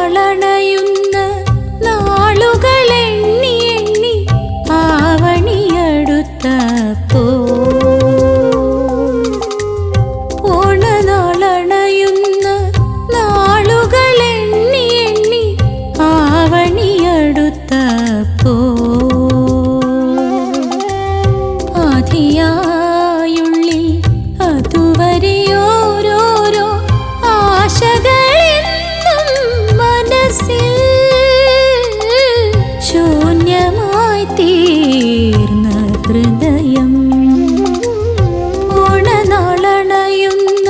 ഓണനാളണയുന്ന നാളുകളെണ്ണി എണ്ണി ആവണിയടുത്തപ്പോ ഓണനാളണയുന്ന നാളുകളെണ്ണി എണ്ണി ആവണിയടുത്തപ്പോ ആധിയായുള്ളിൽ അതുവരെയോരോരോ ആശകളെന്നും മനസ്സിൽ ശൂന്യമായി തീർന്ന ഹൃദയം ഓണനാളണയുന്ന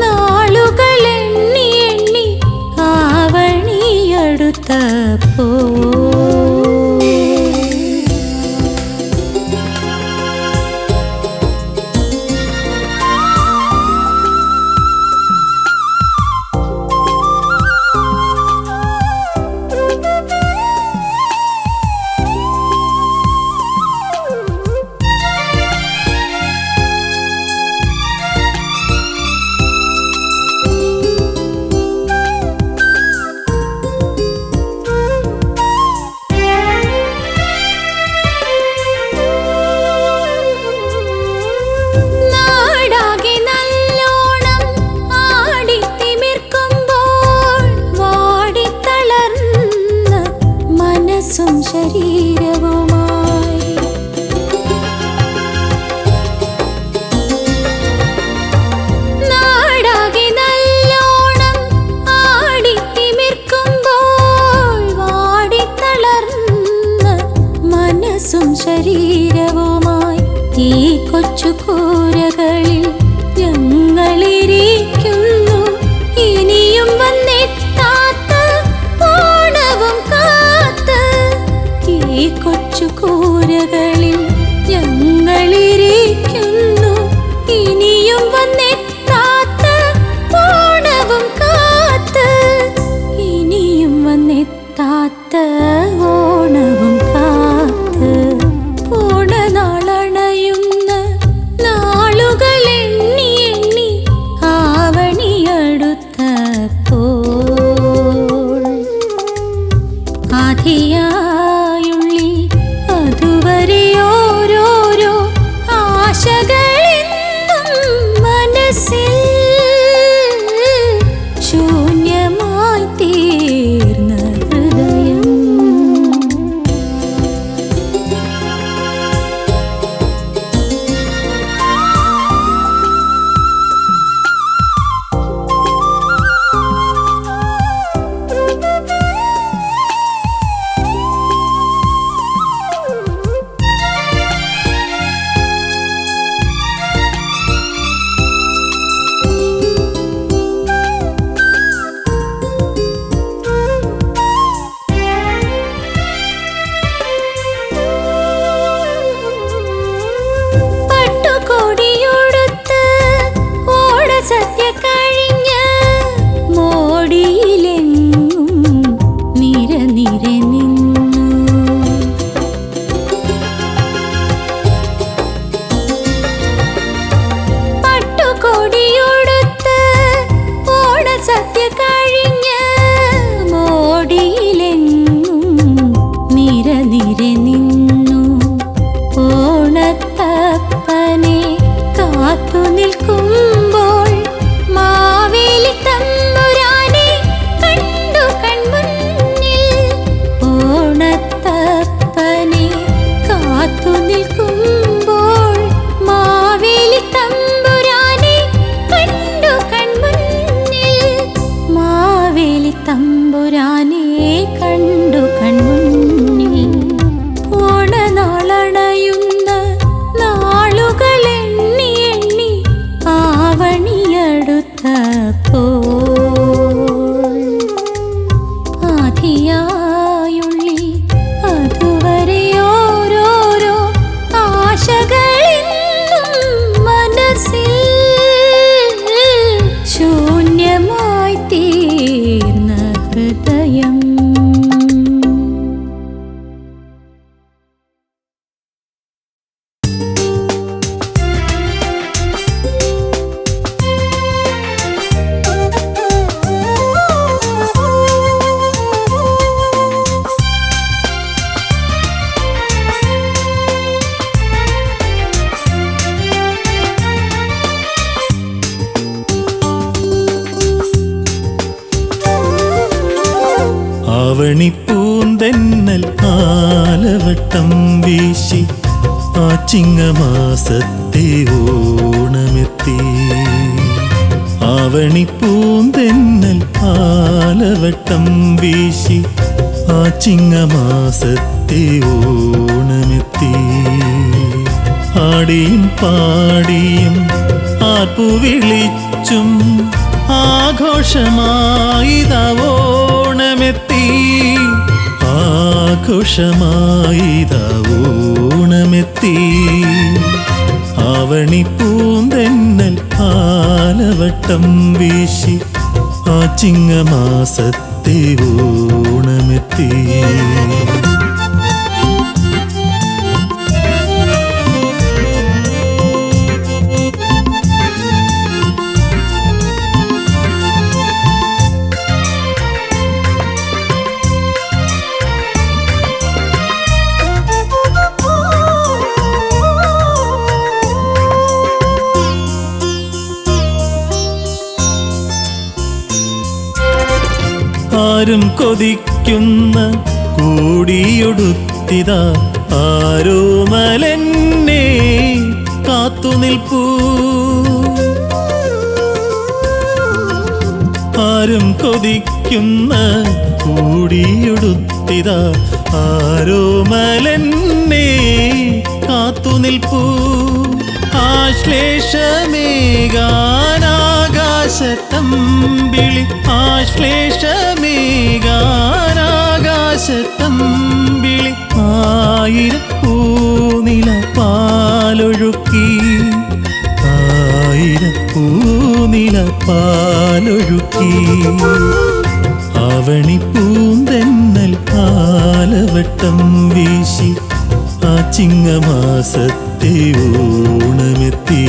നാളുകളെണ്ണി എണ്ണി ആവണിയടുത്തപ്പോ ശരീരവുമായി നാടാകെ നല്ലോണം ആടിത്തിമിർക്കുമ്പോൾ വാടിത്തളർന്ന മനസ്സും ശരീരവുമായി ഈ കൊച്ചു കൂരകളിൽ ഞങ്ങളിരിക്കുന്നു ഇനിയും വന്നെത്താത്ത ഓണവും കാത്ത് ഈ കൊച്ചു കൂരകളിൽ ഞങ്ങളിരിക്കുന്നു ഇനിയും വന്നെത്താത്ത ഓണവും കാത്ത് ഇനിയും വന്നെത്താത്ത ഓണവും കാത്ത് ഓണനാളണയുന്ന നാളുകളെണ്ണി എണ്ണി ആവണിയടുത്തപ്പോൾ ആധിയായുള്ളിൽ അതുവരെയോരോരോ ആശകളെന്നും മനസ്സിൽ ശൂന്യമായി തീർന്ന ഹൃദയം ഓണത്തപ്പനെ കാത്തു നിൽക്കുമ്പോൾ ആവണിപ്പൂന്തെന്നൽ ആലവട്ടം വീശി ആ ചിങ്ങമാസത്തെ ഓണമെത്തി. ആവണിപ്പൂന്തെന്നൽ ആലവട്ടം വീശി ആ ചിങ്ങമാസത്തെ ഓണമെത്തി. ആടിയും പാടിയും ആർപ്പു വിളിച്ചും ആഘോഷമായിതാ ഓണമെത്തി. ആഘോഷമായിതാ ഓണമെത്തി. ആവണിപ്പൂന്തെന്നൽ ആലവട്ടം വീശി ആ ചിങ്ങമാസത്തെ ഓണമെത്തി. ആരും കൊതിക്കുന്ന കൂടിയൊടുത്തിതാ ആരോമലെന്നെ കാത്തുനിൽപ്പൂ. ആരും കൊതിക്കുന്ന കൂടിയൊടുത്തിതാ ആരോമലെന്നെ കാത്തുനിൽപ്പൂ. ആശ്ലേഷമേകാനാകാശത്തമ്പിളി ആശ്ലേഷമേകാനാകാശത്തമ്പിളി ആയിരം പൂനില പാലൊഴുക്കി. ആയിരം പൂനില പാലൊഴുക്കി. ആവണിപ്പൂന്തെന്നൽ ആലവട്ടം വീശി ആ ചിങ്ങമാസത്തെ ഓണമെത്തി.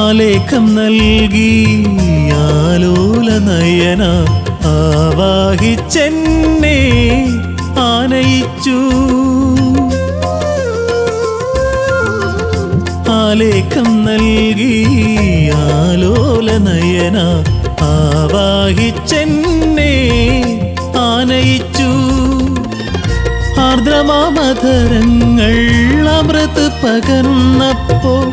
ആലേഖം നൽകി ആലോല നയന ആവാഹിച്ചെന്നെ ആനയിച്ചു. ആലേഖം നൽകി ആലോല നയന ആവാഹിച്ചെന്നെ ആനയിച്ചു. ആർദ്രമാമധരങ്ങൾ അമൃത് പകർന്നപ്പോൾ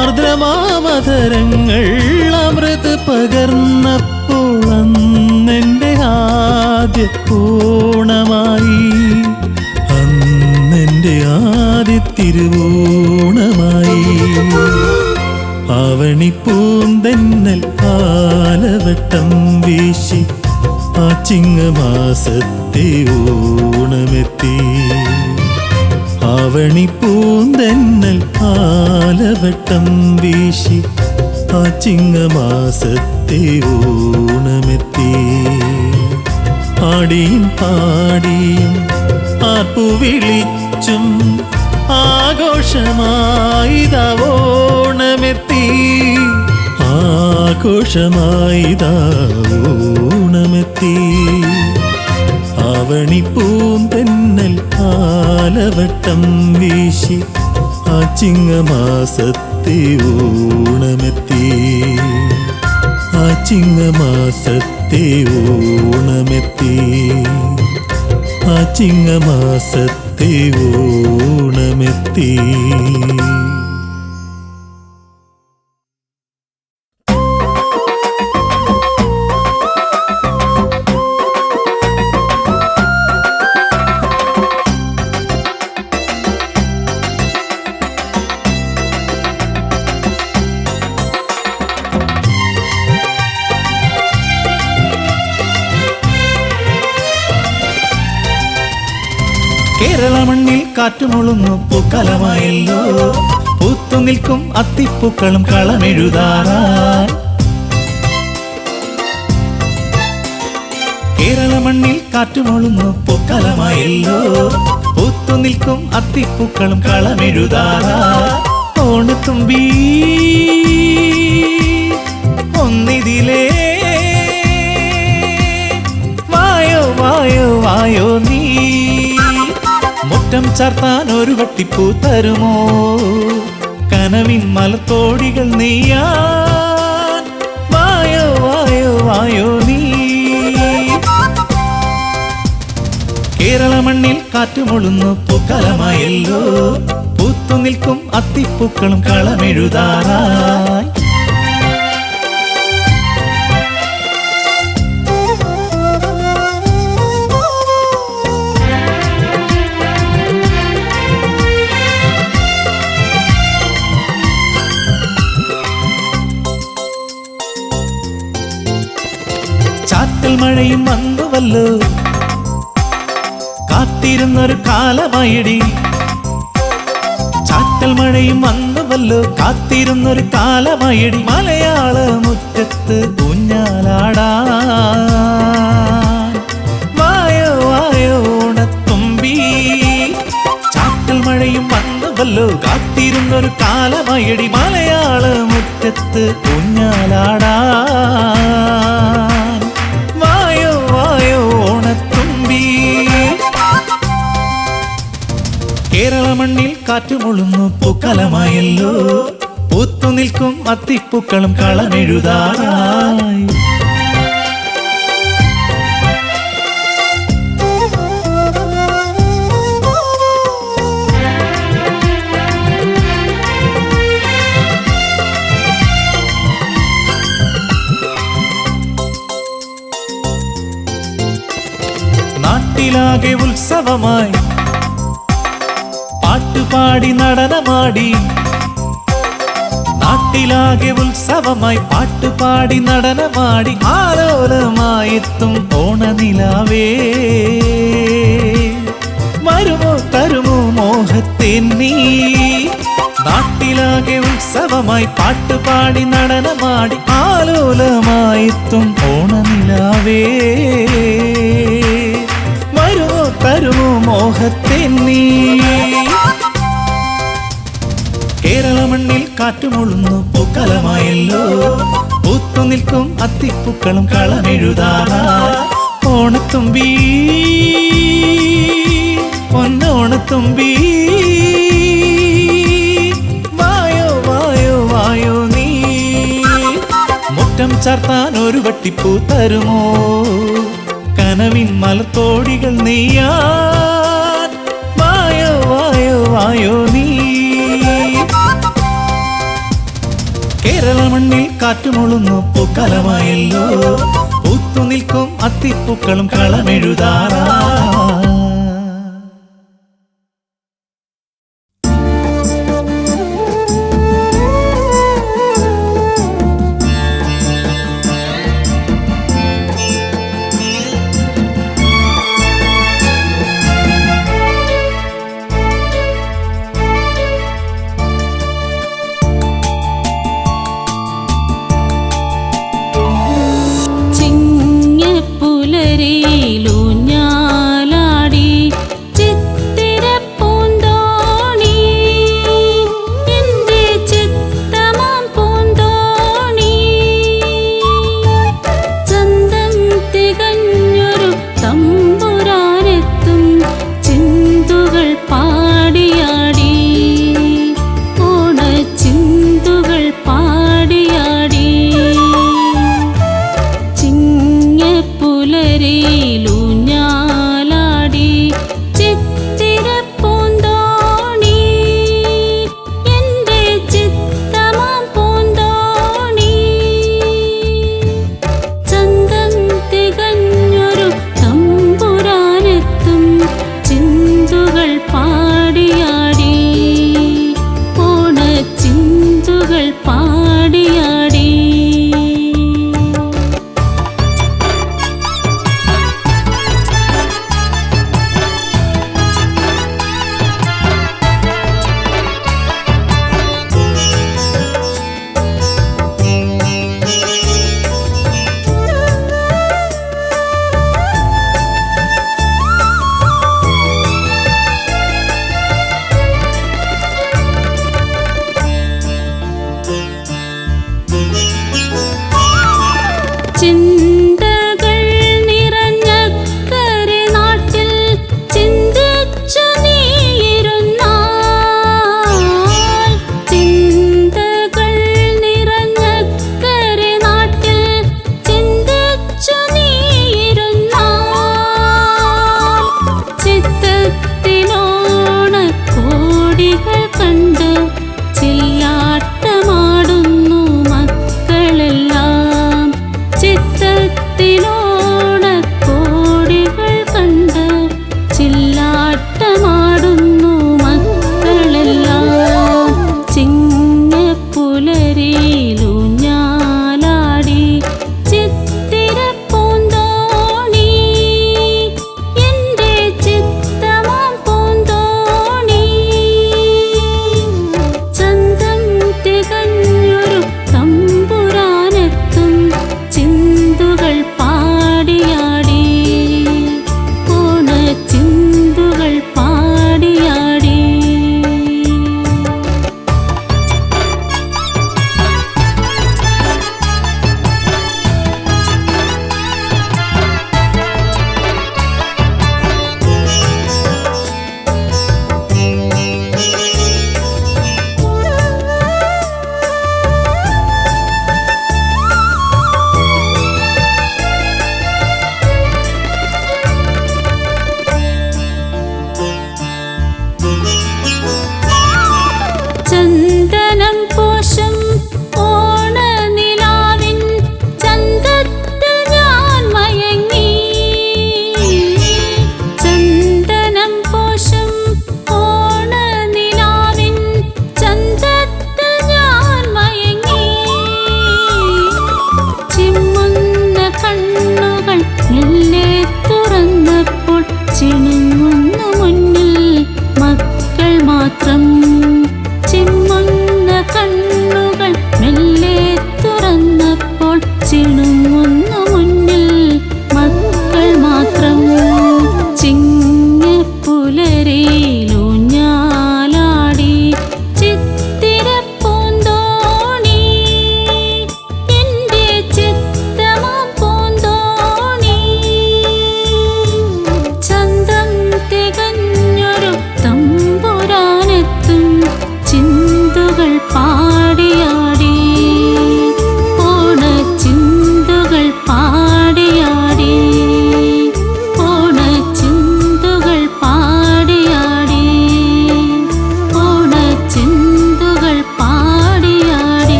ആർദ്രമാമധരങ്ങൾ അമൃത് പകർന്നപ്പോൾ അന്നെൻ്റെ ആദ്യ ഓണമായി. അന്നെൻ്റെ ആദ്യ തിരുവോണമായി. ആവണിപ്പൂന്തെന്നൽ ആലവട്ടം വീശി ആ ചിങ്ങമാസത്തെ ഓണമെത്തി. ആവണിപ്പൂന്തെന്നൽ ആലവട്ടം വീശി ആ ചിങ്ങമാസത്തെ ഓണമെത്തി. ആടിയും പാടിയും ആർപ്പു വിളിച്ചും ആഘോഷമായിതാ ഓണമെത്തി. ആഘോഷമായിതാ ഓണമെത്തി. ആവണിപ്പൂന്തെന്നൽ ആലവട്ടം വീശി ആ ചിങ്ങമാസത്തെ ഓണമെത്തി. ആ ചിങ്ങമാസത്തെ ഓണമെത്തി. ആ ചിങ്ങമാസത്തെ ഓണമെത്തി. കേരള മണ്ണിൽ കാറ്റുമുളുന്നു പൂക്കാലമായല്ലോ. പൂത്തു നിൽക്കും അത്തിപ്പൂക്കളും കളമെഴുതാറായി. കേരള മണ്ണിൽ കാറ്റുമൊളുന്നു പൂക്കാലമായല്ലോ പൂത്തു നിൽക്കും അത്തിപ്പൂക്കളും കളമെഴുതാറാ ഓണത്തുമ്പി ഒന്നിതിലേ വായോ വായോ വായോ നീ മുറ്റം ചാർത്താൻ ഒരു വട്ടിപ്പൂ തരുമോ കനവിൻ മലത്തോടികൾ നെയ്യാൻ വായോ വായോ വായോ നീ കേരള മണ്ണിൽ കാറ്റുമൊളുന്നു പൂക്കാലമായല്ലോ പൂത്തു നിൽക്കും അത്തിപ്പൂക്കളും കളമെഴുതാറായി ചാറ്റൽ മഴയും വന്നുവല്ലോ കാത്തിരുന്നൊരു കാലമായിടി ചാറ്റൽ മഴയും വന്നുവല്ലോ കാത്തിരുന്നൊരു കാലമായിടി മലയാള മുറ്റത്ത് ഊഞ്ഞാലാടാൻ വായോ വായോ ഓണത്തുമ്പി ചാറ്റൽ മഴയും വന്നുവല്ലോ കാത്തിരുന്നൊരു കാലമായിടി മലയാള മുറ്റത്ത് ഊഞ്ഞാലാടാൻ വായോ വായോ ഓണത്തുമ്പി കേരള മണ്ണിൽ കാറ്റുമൊളുന്നു പൂക്കാലമായല്ലോ പൂത്തു നിൽക്കും അത്തിപ്പൂക്കളും കളമെഴുതാറായി നാട്ടിലാകെ ഉത്സവമായി പാട്ടുപാടി നടനമാടി നാട്ടിലാകെ ഉത്സവമായി പാട്ടുപാടി നടനമാടി ആലോലമായെത്തും ഓണനിലാവേ വരുമോ തരുമോ മോഹത്തെ നീ നാട്ടിലാകെ ഉത്സവമായി പാട്ടുപാടി നടനമാടി ആലോലമായെത്തും ഓണനിലാവേ വരുമോ തരുമോ മോഹത്തെ നീ കേരള മണ്ണിൽ കാറ്റുമൊളുന്നു പൂക്കാലമായല്ലോ പൂത്തു നിൽക്കും അത്തിപ്പൂക്കളും കളമെഴുതാറായി ഓണത്തുമ്പി പൊന്നോണത്തുമ്പി വായോ വായോ വായോ നീ മുറ്റം ചാർത്താൻ ഒരു വട്ടിപ്പൂ തരുമോ കനവിൻ മലത്തോടികൾ നെയ്യാൻ വായോ വായോ വായോ നീ കേരള മണ്ണിൽ കാറ്റുമൊളുന്നു പൂക്കാലമായല്ലോ പൂത്തു നിൽക്കും അത്തിപ്പൂക്കളും കളമെഴുതാറാ ചിങ്ങപ്പുലരിയിലൂഞ്ഞാലാ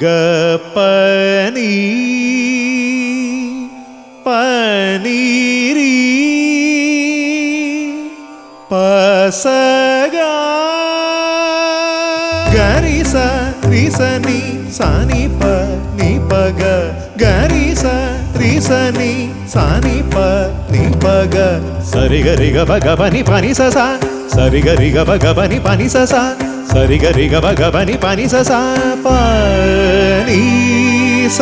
ഗപനി പനീരി പസഗ ഗരിസ റിസനി സാനി പ നി പഗ ഗരിസ റിസനി സാനി പ നി പഗ സരി ഗരി ഗ ഭഗ പനി പനി സസ സരി ഗരി ഗ ഭഗ പനി പനി സസ സരി ഗരി ഗ ഭഗ പനി പനി സസ പനി സ.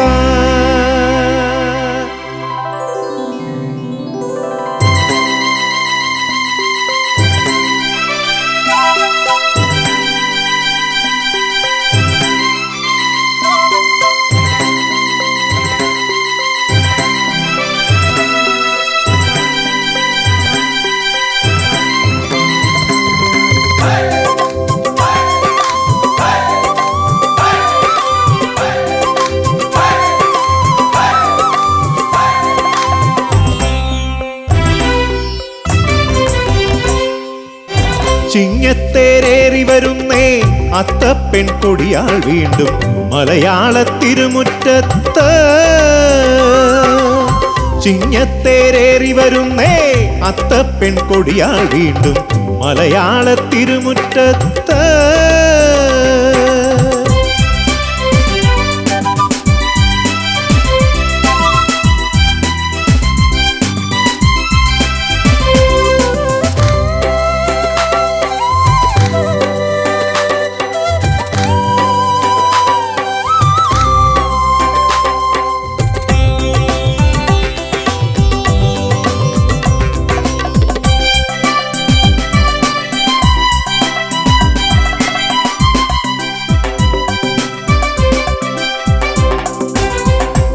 ചിങ്ങത്തേരേറി വരുന്നേ അത്തപ്പെൺ കൊടിയാൾ വീണ്ടും മലയാള തിരുമുറ്റത്ത്. ചിങ്ങത്തേരേറി വരുന്നേ അത്തപ്പെൺ കൊടിയാൾ വീണ്ടും മലയാള തിരുമുറ്റത്ത്.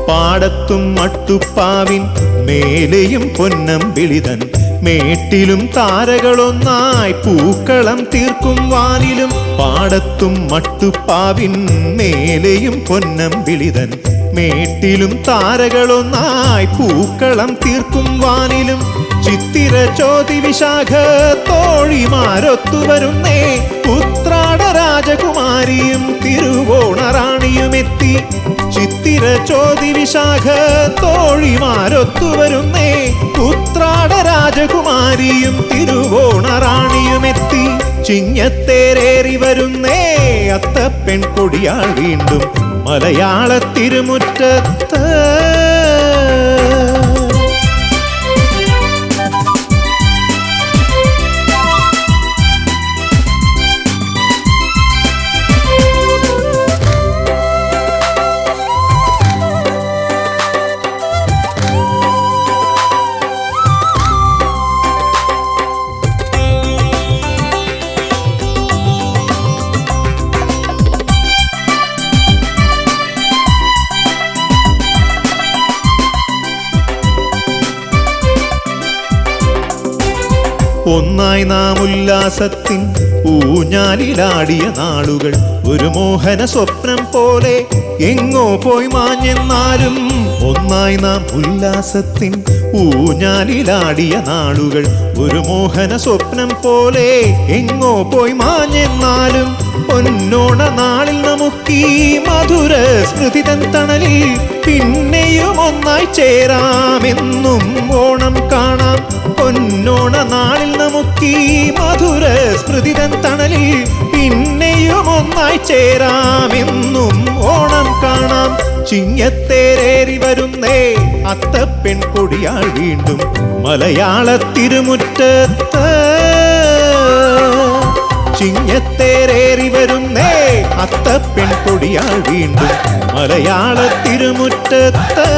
പാടത്തും മട്ടുപ്പാവിൻ മേലെയും പൊന്നമ്പിളിതൻ മേട്ടിലും താരകളൊന്നായി പൂക്കളം തീർക്കും വാനിലും. പാടത്തും മട്ടുപ്പാവിൻ മേലെയും പൊന്നമ്പിളിതൻ മേട്ടിലും താരകളൊന്നായി പൂക്കളം തീർക്കും വാനിലും. ചിത്തിര ചോതി വിശാഖ തോഴിമാരൊത്തുവരുന്നേ ഉത്രാട രാജകുമാരിയും തിരുവോണറാണിയുമെത്തി. ചിത്തിര ചോതി വിശാഖ തോഴിമാരൊത്തുവരുന്നേ ഉത്രാട രാജകുമാരിയും തിരുവോണറാണിയുമെത്തി. ചിങ്ങത്തേരേറി വരുന്നേ അത്തപ്പെൺ കൊടിയാൾ വീണ്ടും മലയാള തിരുമുറ്റത്ത്. ഒന്നായി നാം ഉല്ലാസത്തിൻ ഊഞ്ഞാലിലാടിയ നാളുകൾ ഒരു മോഹന സ്വപ്നം പോലെ എങ്ങോ പോയി മാഞ്ഞെന്നാലും. ഒന്നായി നാം ഉല്ലാസത്തിൻ ഊഞ്ഞാലിലാടിയ നാളുകൾ ഒരു മോഹന സ്വപ്നം പോലെ എങ്ങോ പോയി മാഞ്ഞെന്നാലും. പൊന്നോണ നാളിൽ നമുക്കീ മധുര സ്മൃതിതൻ തണലിൽ പിന്നെയും ഒന്നായി ചേരാമെന്നും ഓണം കാണാം. പൊന്നോണ നാളിൽ നമുക്കീ മധുര സ്മൃതിതൻ തണലിൽ പിന്നെയും ഒന്നായി ചേരാമെന്നും ഓണം കാണാം. ചിങ്ങത്തേരേറി വരുന്നേ അത്തപ്പെൺ കൊടിയാൾ വീണ്ടും മലയാള തിരുമുറ്റത്ത്. ചിങ്ങത്തേരേറി വരുന്നേ അത്തപ്പെൺ കൊടിയാൾ വീണ്ടും മലയാള തിരുമുറ്റത്ത്.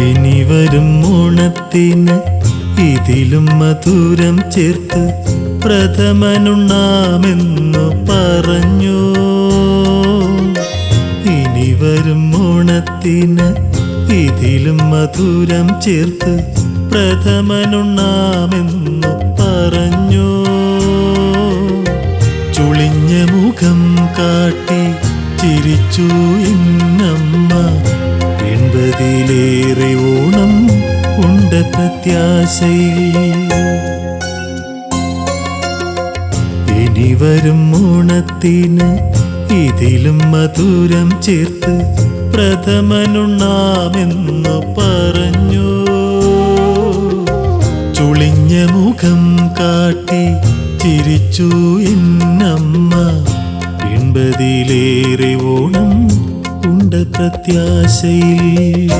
ഇനി വരും ഓണത്തിന് ഇതിലും മധുരം ചേർത്ത് പ്രഥമനുണ്ണാമെന്നു പറഞ്ഞു. ഇനി വരും ഓണത്തിന് ഇതിലും മധുരം ചേർത്ത് പ്രഥമനുണ്ണാമെന്നു പറഞ്ഞു. ചുളിഞ്ഞ മുഖം കാട്ടി ചിരിച്ചു എന്നമ്മ. 80-ലേറെ ഓണം ഉണ്ട പ്രത്യാശയിൽ. ഇനി വരും ഓണത്തിന് ഇതിലും മധുരം ചേർത്ത് പ്രഥമനുണ്ണാമെന്നു പറഞ്ഞു. ചുളിഞ്ഞ മുഖം കാട്ടി ചിരിച്ചു എന്നമ്മ. 80-ലേറെ ഓണം ഉണ്ട പ്രത്യാശയിൽ.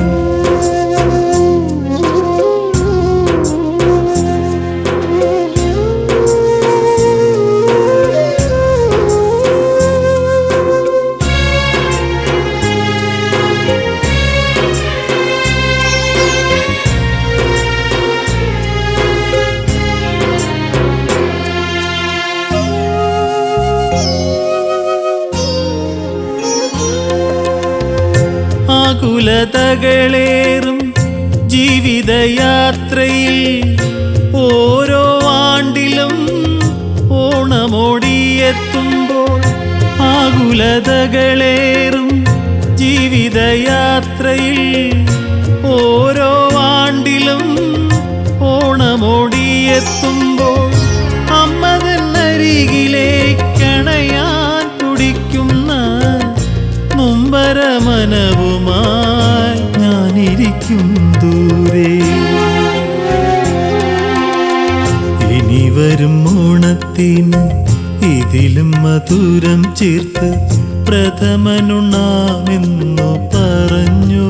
ആകുലതകളേറും ജീവിതയാത്രയിൽ ഓരോ ആണ്ടിലും ഓണമോടിയെത്തുമ്പോൾ. ആകുലതകളേറും ജീവിതയാത്രയിൽ ഓരോ ആണ്ടിലും ഓണമോടിയെത്തുമ്പോൾ. അമ്മതന്നരികിലേക്കണയാൻ തുടിക്കുന്ന നൊമ്പരമനവുമായി ഞാനിരിക്കും ദൂരെ. ഇനി വരും ഓണത്തിന് ഇതിലും മധുരം ചേർത്ത് പ്രഥമനുണ്ണാമെന്നു പറഞ്ഞു.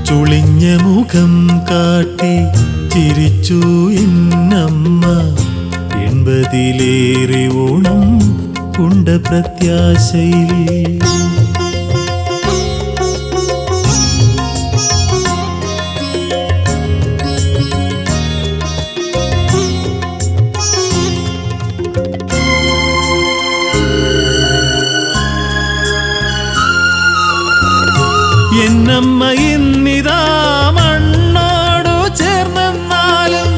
ചുളിഞ്ഞ മുഖം കാട്ടി ചിരിച്ചു എന്നമ്മ. 80-ലേറെ ഓണം ഉണ്ട പ്രത്യാശയിൽ. എന്നമ്മ ഇന്നിതാ മണ്ണോടു ചേർന്നെന്നാലും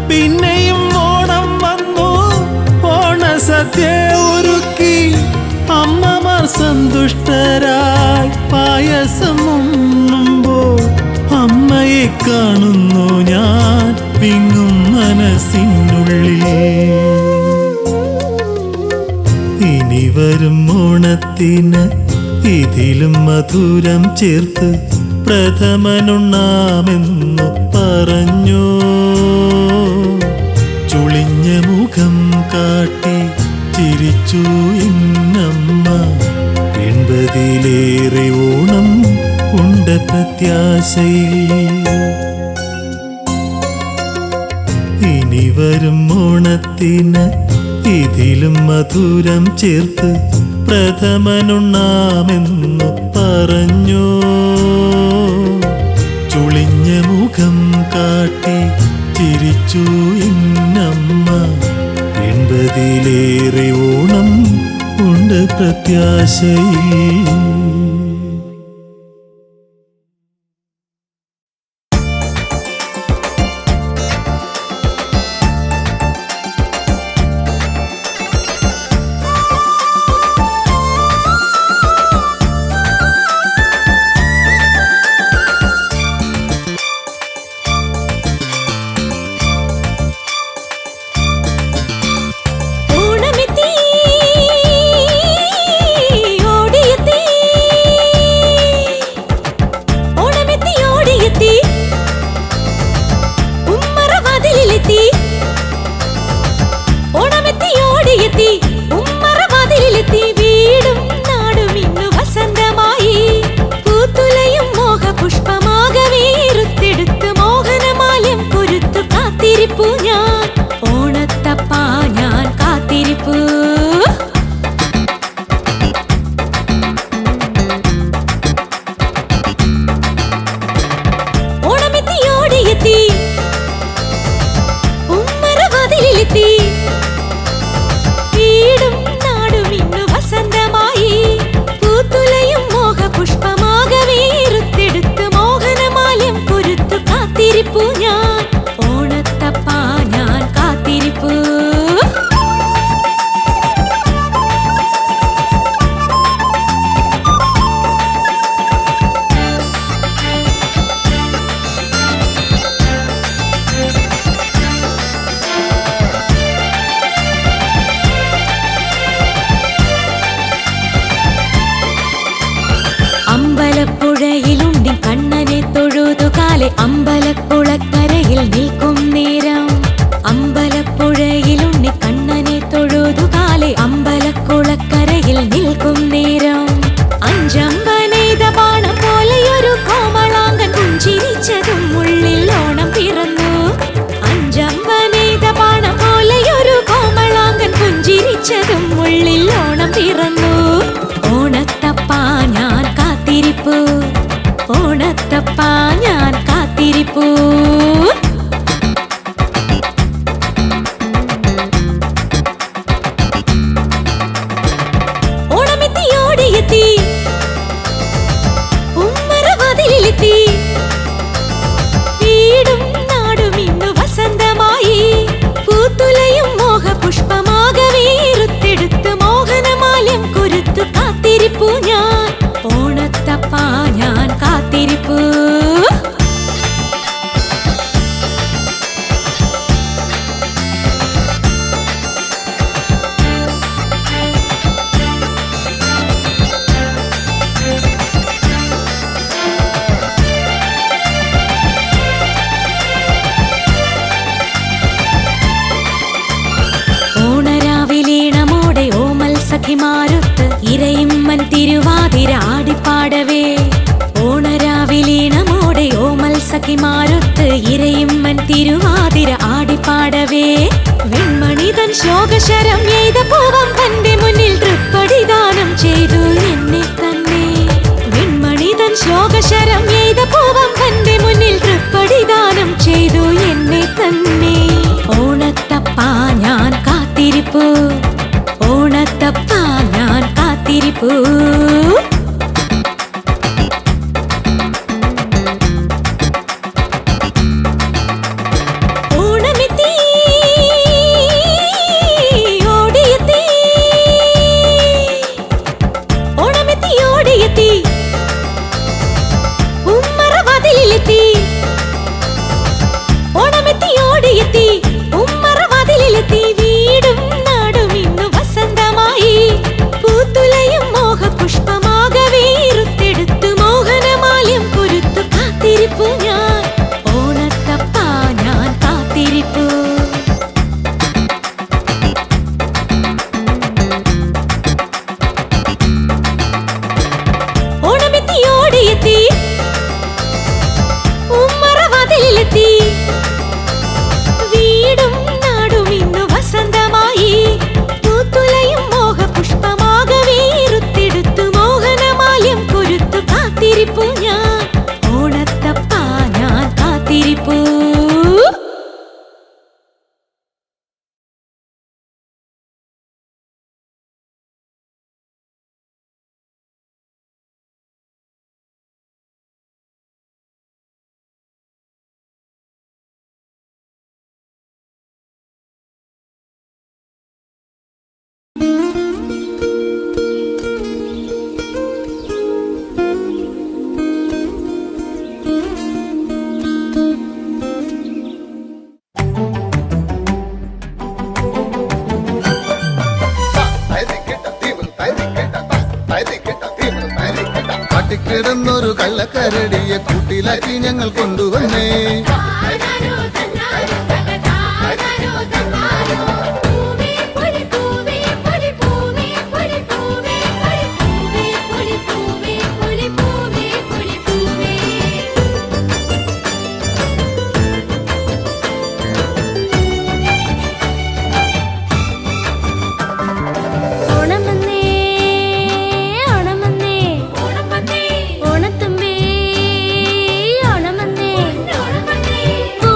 പിന്നെയും ഓണം വന്നു. ഓണസദ്യ ഒരുക്കി അമ്മമാർ സന്തുഷ്ടരായി പായസം ഉണ്ണുമ്പോൾ. അമ്മയെ കാണുന്നു ഞാൻ വിങ്ങും മനസ്സിനുള്ളിൽ. ഇനി വരും ഓണത്തിന് ഇതിലും മധുരം ചേർത്ത് പ്രഥമനുണ്ണാമെന്നു പറഞ്ഞു. ചുളിഞ്ഞ മുഖം കാട്ടി ചിരിച്ചു എന്നമ്മ. 80-ലേറെ ഓണം ഉണ്ട പ്രത്യാശയിൽ. ഇനി വരും ഓണത്തിന് ഇതിലും മധുരം ചേർത്ത് പ്രഥമനുണ്ണാമെന്നു പറഞ്ഞു. ചുളിഞ്ഞ മുഖം കാട്ടി ചിരിച്ചു എന്നമ്മ. 80-ലേറെ ഓണം ഉണ്ട് പ്രത്യാശയിൽ. ഓണമെത്തി ഓടിയെത്തി പോലെ അമ്പലക്കുളക്കരയിൽ നിൽക്കും നേരം അമ്പലപ്പുഴയിൽ ഉണ്ണി കണ്ണനെ തൊഴുതുകാലെ അമ്പലക്കുളക്കരയിൽ നിൽക്കും നേരം അഞ്ചമ്പനെയ്ത ബാണം പോലെയൊരു കോമളാങ്കൻ പുഞ്ചിരിച്ചതും ഉള്ളിൽ ഓണം പിറന്നു. അഞ്ചമ്പനെയ്ത ബാണം പോലെയൊരു കോമളാങ്കൻ പുഞ്ചിരിച്ചതും ഉള്ളിൽ ഓണം പിറന്നു. ഓണത്തപ്പാ ഞാൻ കാത്തിരിപ്പു, ഓണത്തപ്പാ ഞാൻ കാത്തിരിപ്പു. ഓണമെത്തി ഓടിയെത്തി ഉമ്മറവാതിലിലെത്തി വീടും നാടും ഇന്നു വസന്തമായി പൂത്തുലയും മോഹപുഷ്പമാകവേ റുത്തെടുത്ത് മോഹനമാല്യം കൊരുത്തു കാത്തിരിപ്പു ഞാൻ. ഓണത്തപ്പാ ഞാൻ കാത്തിരിപ്പു. ഓണരാവിലീണമോടെ ഓമൽ സഖിമാരൊത്ത് ഇരയിമ്മൻ തിരുവാതിര ആടിപ്പാടവേ. ഓണരാവിലീണമോടെ ഓമൽ സഖിമാരൊത്ത് ഇരയിമ്മൻ തിരുവാതിര ആടിപ്പാടവേ. വെൺമണിതൻ ശ്ലോകശരം എയ്ത പൂവം തന്റെ മുന്നിൽ തൃപ്പടിദാനം ചെയ്തു എന്നെ തന്നെ. വെൺമണിതൻ ശ്ലോകശരം എയ്ത പൂവം തന്റെ മുന്നിൽ തൃപ്പടിദാനം ചെയ്തു എന്നെ തന്നെ. ഓണത്തപ്പാ ഞാൻ കാത്തിരിപ്പു, ഓണത്തപ്പാ ഞാൻ കാത്തിരിപ്പു. ഓണമെത്തി ഓടിയെത്തി, ഓണമെത്തി ഓടിയെത്തി ഉമ്മറവാതിലിലെത്തി. ഓണമെത്തി ഓടിയെത്തി ഉമ്മറവാതിലിലെത്തി വീടും നാടും ഇന്നു വസന്തമായി പൂത്തുലയും മോഹപുഷ്പമാകവേ റുത്തെടുത്തു മോഹനമാല്യം കൊരുത്തു കാത്തിരിപ്പു ഞാൻ. ഓണത്തപ്പാ ഞാൻ കാത്തിരിപ്പു. ഓണമെത്തി ഓടിയെത്തി ഉമ്മറവാതിലിലെത്തി വീടും നാടും ഇന്നു വസന്തമായി പൂത്തുലയും മോഹപുഷ്പമാകവേ റുത്തെടുത്തു മോഹനമാല്യം കൊരുത്തു കാത്തിരിപ്പു ഞാൻ. ഓണത്തപ്പാ ഞാൻ കാത്തിരിപ്പു. കാട്ടിക്കിടന്നൊരു കള്ളക്കരടിയെ കൂട്ടിലാക്കി ഞങ്ങൾ കൊണ്ടുവന്നേ. ഓ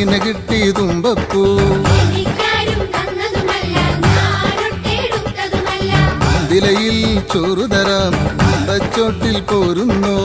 എങ്ങനെ കിട്ടി തുമ്പപ്പൂ വിലയിൽ ചോറു തരാം തച്ചോട്ടിൽ പോരുന്നോ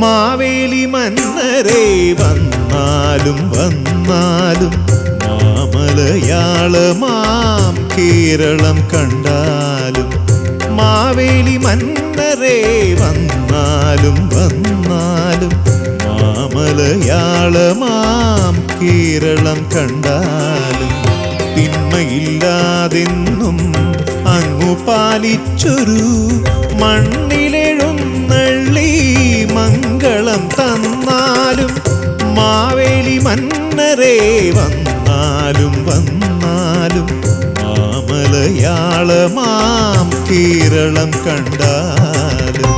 മാവേലി മന്നരേ വന്നാലും വന്നാലും മാമലയാളമാം കേരളം കണ്ടാലും മാവേലി മന്നരേ വന്നാലും വന്നാലും മാമലയാളമാം കേരളം കണ്ടാലും തിന്മയില്ലാതെന്നും അങ്ങു പാലിച്ചൊരു മണ്ണിലെഴുന്നള്ളി മംഗളം തന്നാലും മാവേലി മന്നരേ വന്നാലും വന്നാലും മാമലയാളമാം കേരളം കണ്ടാലും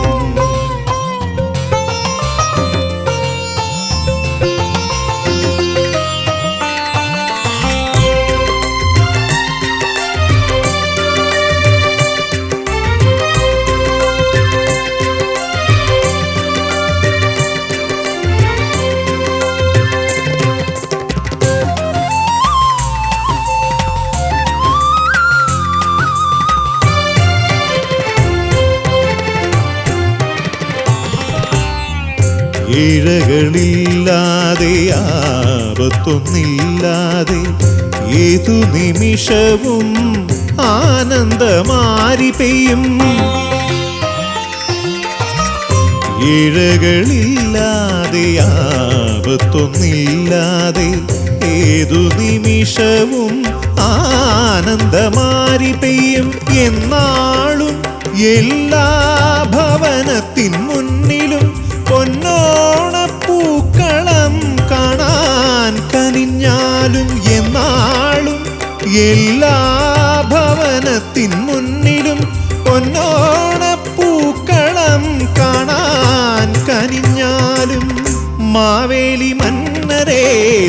ഇഴകളില്ലാതെ ആപത്തൊന്നില്ലാതെ ഏതു നിമിഷവും ആനന്ദമാരി പെയ്യും ഇഴകളില്ലാതെ ആപത്തൊന്നില്ലാതെ ഏതു നിമിഷവും ആനന്ദമാരി പെയ്യും എന്നാളും എല്ലാ ഭവനത്തിൻ മുന്നിലും പൊന്നോണപ്പൂക്കളം കാണാൻ കനിഞ്ഞാലും എന്നാളും എല്ലാ ഭവനത്തിൻ മുന്നിലും പൊന്നോണപ്പൂക്കളം കാണാൻ കനിഞ്ഞാലും മാവേലി മന്നരേ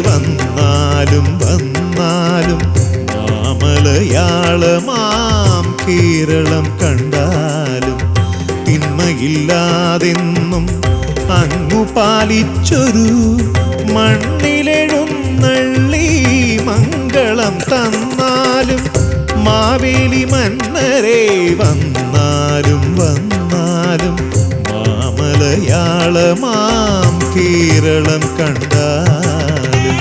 വന്നാലും വന്നാലും മാമലയാളമാം കേരളം കണ്ടാലും തിന്മയില്ലാതെന്നും അങ്ങു പാലിച്ചൊരു മണ്ണിലെഴുന്നള്ളി മംഗളം തന്നാലും മാവേലി മന്നരേ വന്നാലും വന്നാലും മാമലയാളമാം കേരളം കണ്ടാലും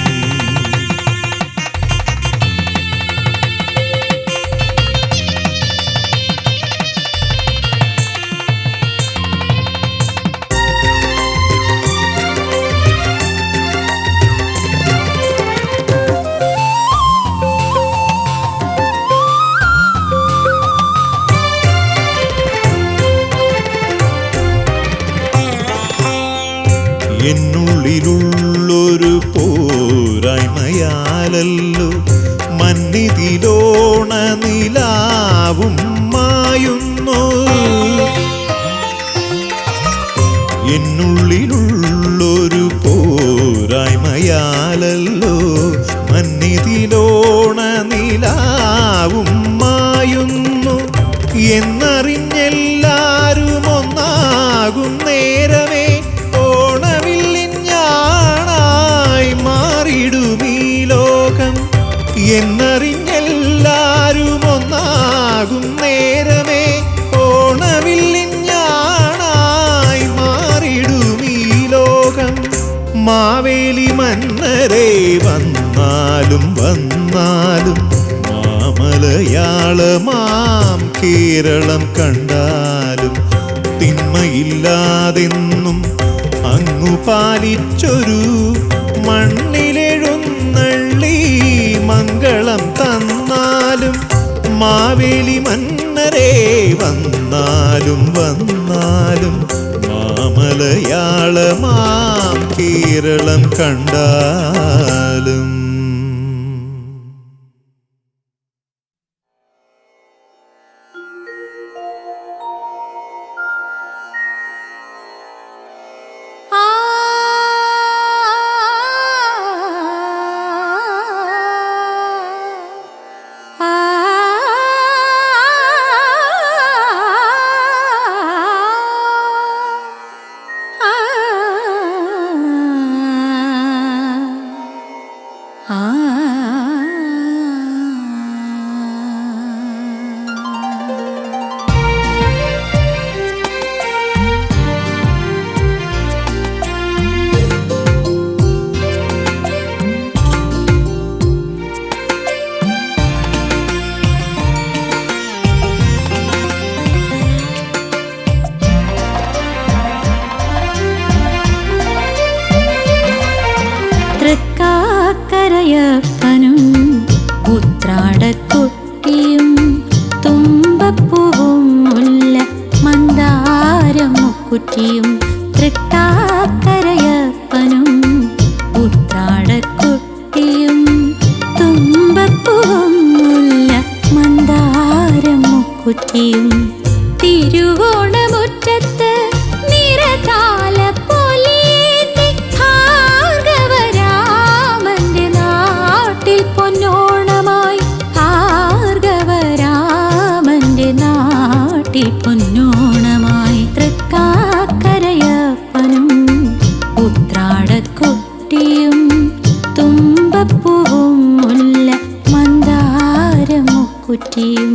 എന്നുള്ളിലുള്ളൊരു പോരായ്മയാലല്ലോ മന്നിതിലോണ നിലാവും മായുന്നു എന്നുള്ളിലുള്ളൊരു പോരായ്മ മാറിപ്പോയാലല്ലോ മന്നിതിലോണ നിലാവും മായുന്നു എന്നറിഞ്ഞെല്ലാരും ഒന്നാകും നേരമേ ഓണവില്ലിൻ ഞാണായി മാറിടുമീ ലോകം എന്നറിഞ്ഞെല്ലാരും ഒന്നാകും നേരമേ ഓണവില്ലിൻ ഞാണായി മാറിടുമീ ലോകം മാവേലി മന്നരെ വന്നാലും വന്നാലും മാമലയാളമാം കേരളം കണ്ടാലും തിന്മയില്ലാതെന്നും അങ്ങു പാലിച്ചൊരു മണ്ണിലെഴുന്നള്ളി മംഗളം തന്നാലും മാവേലി മന്നരെ വന്നാലും വന്നാലും മാമലയാളമാം കേരളം കണ്ടാലും. തൃക്കാക്കരയപ്പനും ഉത്രാടത്തൊട്ടിയും തുമ്പപ്പൂവും മുല്ല മന്ദാരം മുക്കുറ്റിയും തൃക്കാക്കരയപ്പനും ഉത്രാടത്തൊട്ടിയും തുമ്പപ്പൂവും മുല്ല മന്ദാരം മുക്കുറ്റിയും തിരുവോണമുറ്റത്ത് നിറതാല പൊന്നോണമായി തൃക്കാക്കരയപ്പനും ഉത്രാടക്കൊട്ടിയും തുമ്പപ്പൂവും മുല്ല മന്ദാരം മുക്കുറ്റിയും.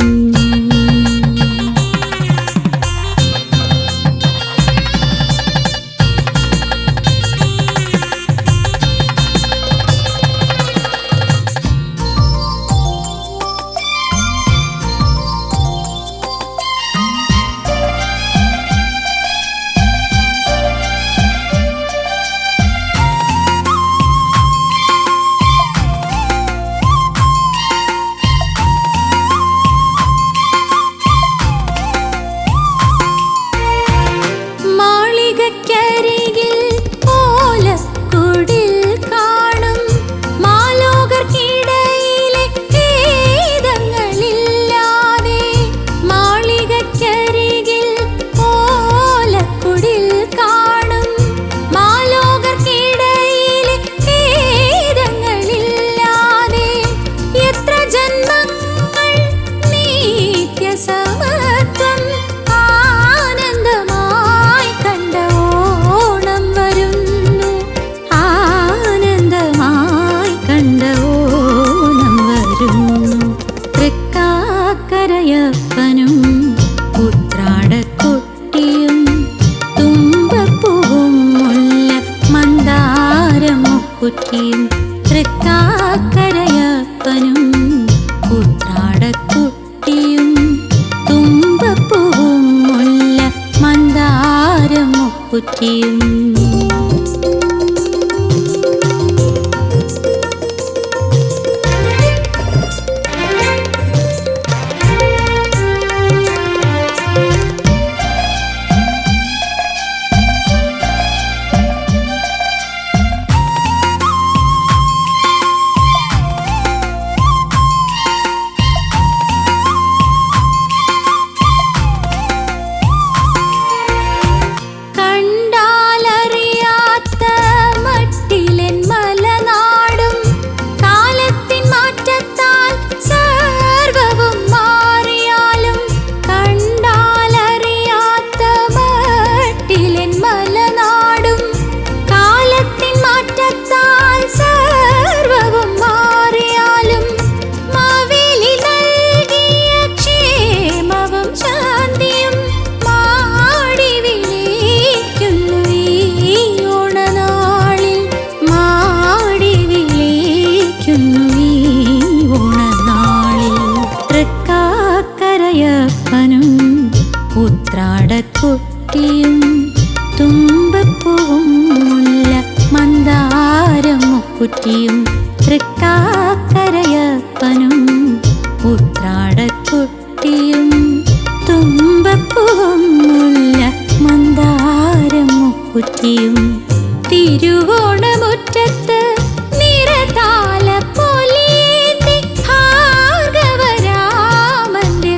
തൃക്കാക്കരയപ്പനും ഉത്രാടക്കൊട്ടിയും തുമ്പപ്പൂവും മുല്ല മന്ദാരം മുക്കുറ്റിയും തൃക്കാക്കരയപ്പനും ഉത്രാടക്കൊട്ടിയും തുമ്പപ്പൂവും മുല്ല മന്ദാരം മുക്കുറ്റിയും. കണ്ടാലറിയാതെ മുക്കുറ്റിയും തൃക്കാക്കരയപ്പനും ഉത്രാടക്കുട്ടിയും തുമ്പപ്പൂവും മുല്ല മന്ദാരം മുക്കുറ്റിയും തിരുവോണമുറ്റത്ത് നിറതാല പൊലിയേന്തി ഭാർഗവരാമന്റെ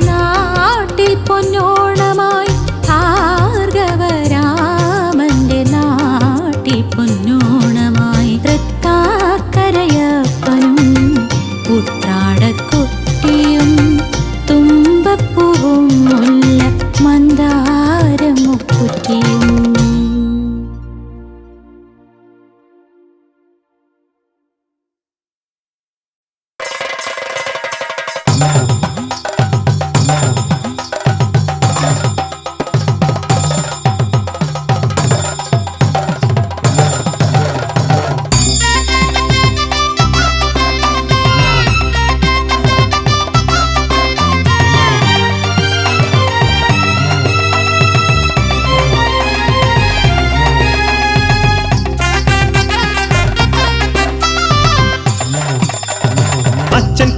നാട്ടിൽ പൊന്നോണമായി ഭാർഗവരാമന്റെ നാട്ടിൽ പൊന്നോണമായി തൃക്കാക്കരയപ്പനും ഉത്രാടക്കുട്ടിയും തുമ്പപ്പൂവും മുല്ല മന്ദാരം മുക്കുറ്റിയും.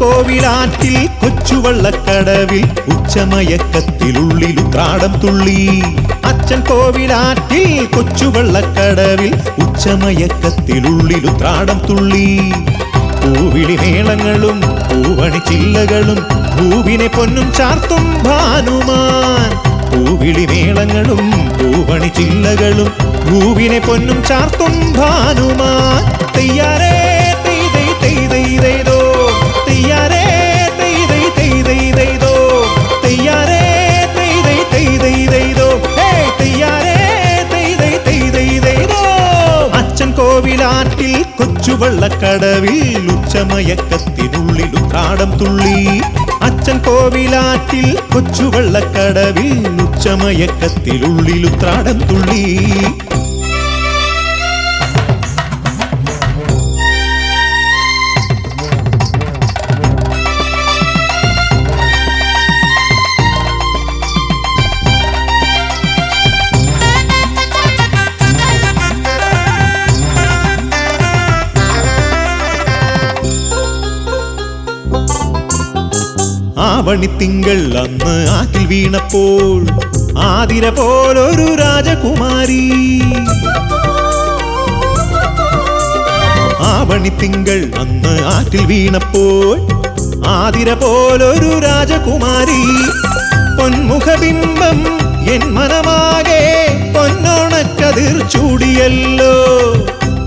കോവിലാറ്റിൽ കൊച്ചുവള്ളക്കടവിൽ ഉച്ചമയക്കത്തിലുള്ളിൽ ഉത്രാടം തുള്ളി. അച്ഛൻ കോവിലാറ്റിൽ കൊച്ചുവള്ളക്കടവിൽ ഉച്ചമയക്കത്തിലുള്ളിൽ ഉത്രാടം തുള്ളി. പൂവിളി മേളങ്ങളും പൂവണി ചില്ലകളും പൂവിനെ പൊന്നും ചാർത്തും ഭാനുമാൻ. പൂവിളി മേളങ്ങളും പൂവണി ചില്ലകളും പൂവിനെ പൊന്നും ചാർത്തും ഭാനുമാൻ. തെയ്യാരേ തെയ്തൈ തെയ്തൈതോ തെയ്യാരേ തെയ്തൈ തെയ്തൈതോ തെയ്യാരേ തെയ്തൈ തെയ്തൈതോ ഹേ തെയ്യാരേ തെയ്തൈ തെയ്തൈതോ. അച്ഛൻ കോവിലാറ്റിൽ കൊച്ചുവള്ളക്കടവിൽ ഉച്ചമയക്കത്തിനുള്ളിൽ ഉത്രാടം തുള്ളി. അച്ഛൻ കോവിലാറ്റിൽ കൊച്ചുവള്ളക്കടവിൽ ഉച്ചമയക്കത്തിനുള്ളിൽ ഉത്രാടം തുള്ളി. ആവണിത്തിങ്കൾ അന്ന് ആറ്റിൽ വീണപ്പോൾ ആതിര പോലൊരു രാജകുമാരി. ആവണിത്തിങ്കൾ അന്ന് ആറ്റിൽ വീണപ്പോൾ ആതിര പോലൊരു രാജകുമാരി. പൊന്മുഖബിംബം എൻ മനമാകെ പൊന്നോണക്കതിർ ചൂടിയല്ലോ.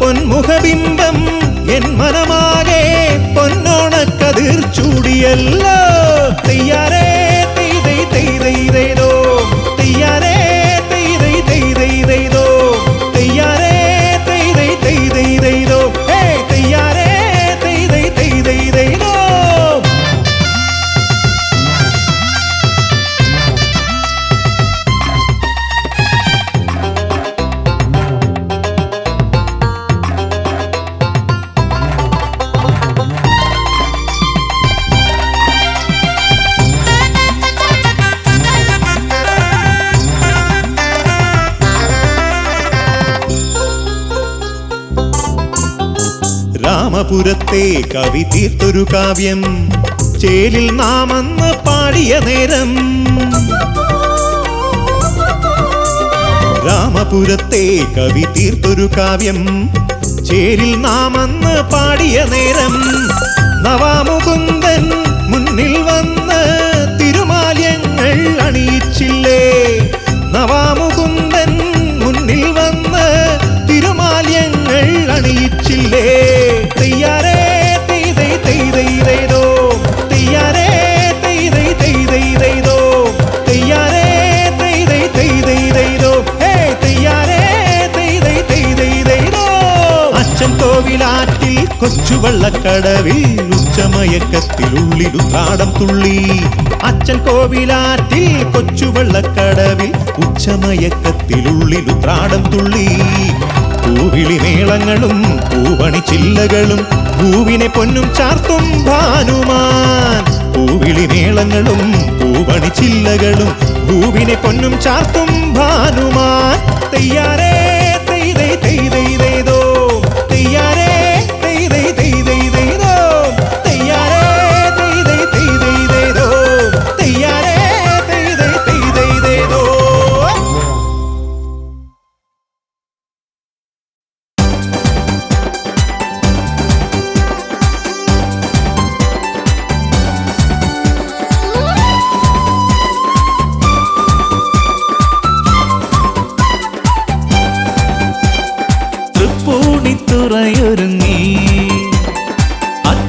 പൊന്മുഖബിംബം എൻ മനമാകെ പൊന്നോണക്കതിർ ചൂടിയല്ലോ. തെയ്യാരേ തെയ്തൈ തെയ്തൈതോ തെയ്യാരേ തെയ്തൈ തെയ്തൈതോ തെയ്യാരേ തെയ്തൈ തെയ്തൈതോ ഹേ തെയ്യാരേ തെയ്തൈ തെയ്തൈതോ. രാമപുരത്തെ കവി തീർത്തൊരു കാവ്യം ചേലിൽ നാമന്ന് പാടിയ നേരം. രാമപുരത്തെ കവി തീർത്തൊരു കാവ്യം ചേലിൽ നാമന്ന് പാടിയ നേരം. നവാമുകുന്ദൻ മുന്നിൽ വന്ന് തിരുമാല്യങ്ങൾ അണിയിച്ചില്ലേ. നവാമുകുന്ദൻ മുന്നിൽ വന്ന് തിരുമാല്യങ്ങൾ അണിയിച്ചില്ലേ. തെയ്യാരേ തെയ്തൈ തെയ്തൈതോ തെയ്യാരേ തെയ്തൈ തെയ്തൈതോ തെയ്യാരേ തെയ്തൈ തെയ്തൈതോ ഹേ തെയ്യാരേ തെയ്തൈ തെയ്തൈതോ. അച്ഛൻ കോവിലാറ്റിൽ കൊച്ചുവള്ളക്കടവിൽ ഉച്ചമയക്കത്തിലുള്ളിൽ ഉത്രാടം തുള്ളി. അച്ഛൻ കോവിലാറ്റിൽ കൊച്ചുവള്ളക്കടവിൽ ഉച്ചമയക്കത്തിലുള്ളിൽ ഉത്രാടം തുള്ളി. പൂവിളി മേളങ്ങളും പൂവണി ചില്ലകളും പൂവിനെ പൊന്നും ചാർത്തും ഭാനുമാൻ. പൂവിളി മേളങ്ങളും പൂവണി ചില്ലകളും പൂവിനെ പൊന്നും ചാർത്തും ഭാനുമാൻ. തെയ്യാരേ തെയ്തൈ തെയ്തൈതോ തെയ്യാരേ തെയ്തൈ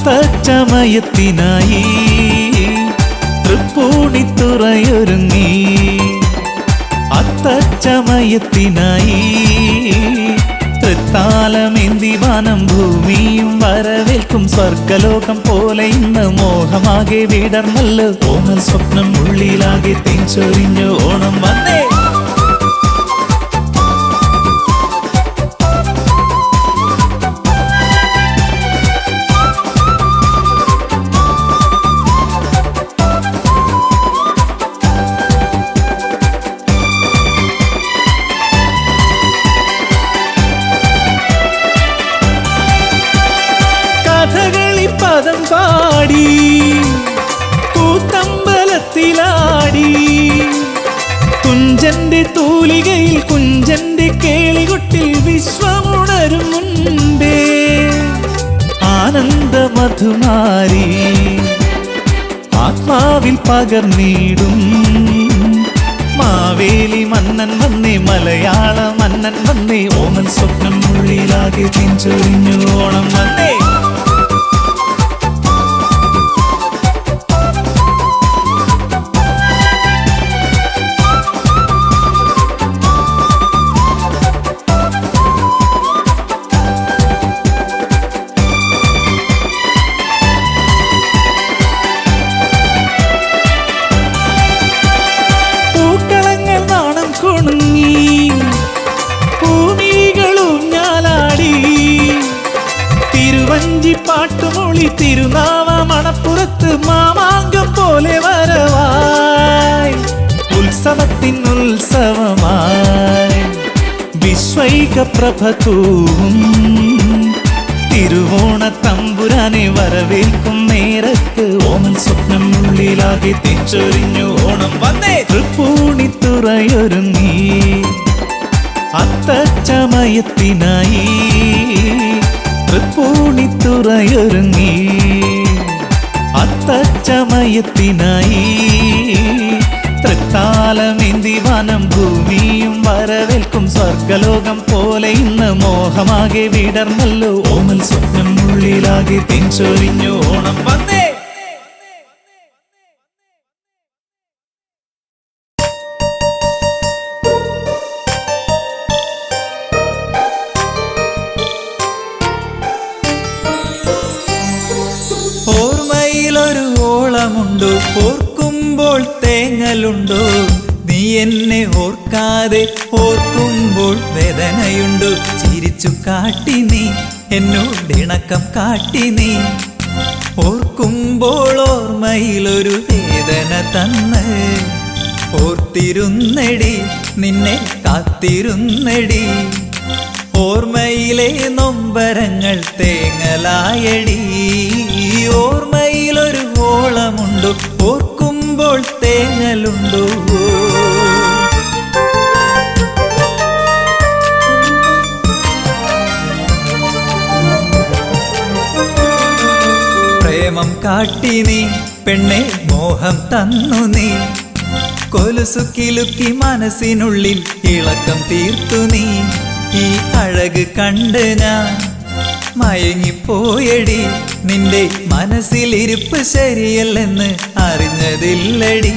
അത്തച്ചമയത്തിനായി തൃപ്പൂണിത്തുറയൊരുങ്ങി അത്തച്ചമയത്തിനായി തൃത്താലമേന്തി വാനം ഭൂമിയും വരവേൽക്കും സ്വർഗലോകം പോലെ ഇന്ന് മോഹമാകെ വിടർന്നല്ലോ ഓണൽ സ്വപ്നം ഉള്ളിലാകെ തേഞ്ചൊരിഞ്ഞു ഓണം വന്നേ പദം പാടി കൂത്തമ്പലത്തിലാടി കുഞ്ചന്റെ തൂലികയിൽ കുഞ്ചന്റെ കേളികൊട്ടിൽ വിശ്വമുണരും മുൻപേ ആനന്ദ മധുമാരി ആത്മാവിൽ പകർന്നിടും മാവേലി മന്നൻ വന്നേ മലയാള മന്നൻ വന്നേ ഓമൻ സ്വപ്നം ഉള്ളിലാകെ തിരിച്ചൊരിഞ്ഞു ഓണം വന്നേ പാട്ടുമൊളി തിരുനാവ മണപ്പുറത്ത് മാമാങ്കം പോലെ വരവായി ഉത്സവത്തിൻ ഉത്സവമായി വിശ്വൈക പ്രഭതൂവും തിരുവോണ തമ്പുരാനെ വരവേൽക്കും നേരത്ത് ഓമൻ സ്വപ്നം ഉള്ളിലാകെ തെച്ചൊരിഞ്ഞു ഓണം വന്നേ തൃപ്പൂണിത്തുറയൊരുങ്ങി അത്തച്ചമയത്തിനായി തൃപ്പൂണിത്തുറയൊരുങ്ങി അത്തച്ചമയത്തിനായി തൃത്താലമേന്തി വനം ഭൂമിയും വരവേൽക്കും സ്വർഗലോകം പോലെ ഇന്ന് മോഹമാകെ വിടർന്നല്ലോ ഓമൽ സ്വപ്നം ഉള്ളിലാകെ തെഞ്ചൊരിഞ്ഞു ഓണം വന്നേ ഓർമ്മയിലൊരു ഓളമുണ്ടോ ഓർക്കുമ്പോൾ തേങ്ങലുണ്ടോ നീ എന്നെ ഓർക്കാതെ ഓർക്കുമ്പോൾ വേദനയുണ്ടോ ചിരിച്ചു കാട്ടി നീ എന്നോടിണക്കം കാട്ടി നീ ഓർക്കുമ്പോൾ ഓർമ്മയിലൊരു വേദന തന്ന് ഓർത്തിരുന്നടി നിന്നെ കാത്തിരുന്നടി ഓർമ്മയിലെ നൊമ്പരങ്ങൾ തേങ്ങലായടി ഓർമ്മയിലൊരു ഓളമുണ്ടോ ഓർക്കുമ്പോൾ തേങ്ങലുണ്ടോ പ്രേമം കാട്ടി നീ പെണ്ണെ മോഹം തന്നു നീ കൊലുസു കിലുക്കി മനസ്സിനുള്ളിൽ ഇളക്കം തീർത്തു നീ ഈ അഴക് കണ്ട് ഞാൻ മയങ്ങിപ്പോയടി നിന്റെ മനസ്സിലിരിപ്പ് ശരിയല്ലെന്ന് അറിഞ്ഞതില്ലടി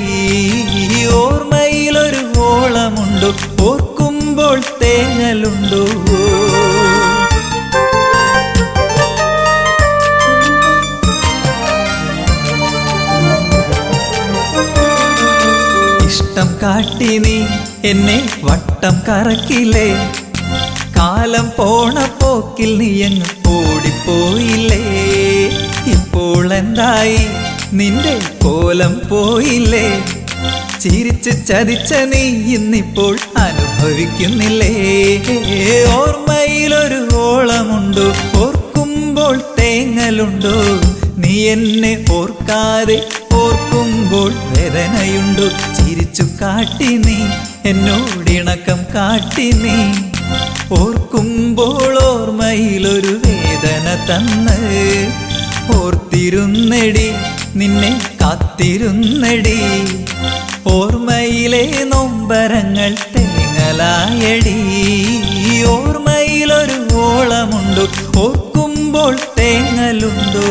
ഓർമ്മയിലൊരു ഓളമുണ്ടോ ഓർക്കുമ്പോൾ തേങ്ങലുണ്ടോ ഇഷ്ടം കാട്ടി നീ എന്നെ വട്ടം കറക്കില്ലേ കാലം പോണ പോക്കിൽ നീയങ്ങ് ഓടിപ്പോയില്ലേ ഇപ്പോൾ എന്തായി നിന്റെ കോലം പോയില്ലേ ചിരിച്ച് ചതിച്ച നീ ഇന്നിപ്പോൾ അനുഭവിക്കുന്നില്ലേ ഓർമ്മയിലൊരു ഓളമുണ്ടോ ഓർക്കുമ്പോൾ തേങ്ങലുണ്ടോ നീ എന്നെ ഓർക്കാതെ ഓർക്കുമ്പോൾ വേദനയുണ്ടോ ചിരിച്ചു കാട്ടി നീ എന്നോടിണക്കം കാട്ടി നീ ഓർക്കുമ്പോൾ ഓർമ്മയിലൊരു വേദന തന്ന് ഓർത്തിരുന്നടി നിന്നെ കാത്തിരുന്നടി ഓർമ്മയിലെ നൊമ്പരങ്ങൾ തേങ്ങലായടി ഓർമ്മയിലൊരു ഓളമുണ്ടോ ഓർക്കുമ്പോൾ തേങ്ങലുണ്ടോ